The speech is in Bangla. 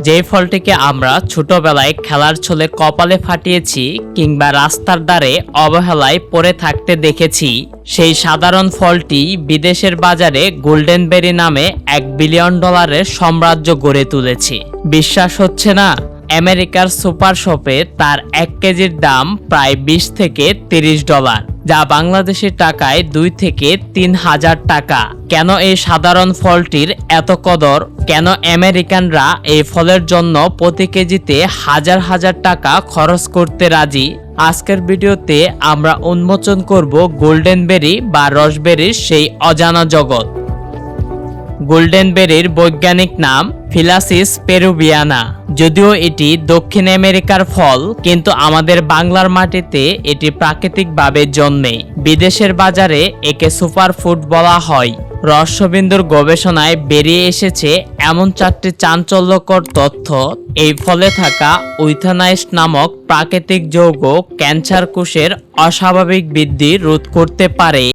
যে ফলটিকে আমরা ছোটবেলায় খেলার ছলে কপালে ফাটিয়েছি কিংবা রাস্তার ধারে অবহেলায় পড়ে থাকতে দেখেছি, সেই সাধারণ ফলটি বিদেশের বাজারে গোল্ডেন বেরি নামে $1 বিলিয়ন সাম্রাজ্য গড়ে তুলেছে। বিশ্বাস হচ্ছে না? আমেরিকার সুপার শপে তার 1 কেজির দাম প্রায় $20 থেকে $30, যা বাংলাদেশের টাকায় 2 থেকে 3 হাজার টাকা। কেন এই সাধারণ ফলটির এত কদর? কেন আমেরিকানরা এই ফলের জন্য প্রতি কেজিতে হাজার হাজার টাকা খরচ করতে রাজি? আজকের ভিডিওতে আমরা উন্মোচন করব গোল্ডেন বেরি বা রসবেরির সেই অজানা জগৎ। গোল্ডেন বেরির বৈজ্ঞানিক নাম ফিলাসিস পেরুভিয়ানা। যদিও এটি দক্ষিণ আমেরিকার ফল, কিন্তু আমাদের বাংলার মাটিতে এটি প্রাকৃতিকভাবে জন্মে। বিদেশের বাজারে একে সুপারফুড বলা হয়। রহস্যবিন্দুর গবেষণায় বেরিয়ে এসেছে এমন 4টি চাঞ্চল্যকর তথ্য। এই ফলে থাকা উইথানাইস নামক প্রাকৃতিক যৌগ ক্যান্সার কোষের অস্বাভাবিক বৃদ্ধি রোধ করতে পারে।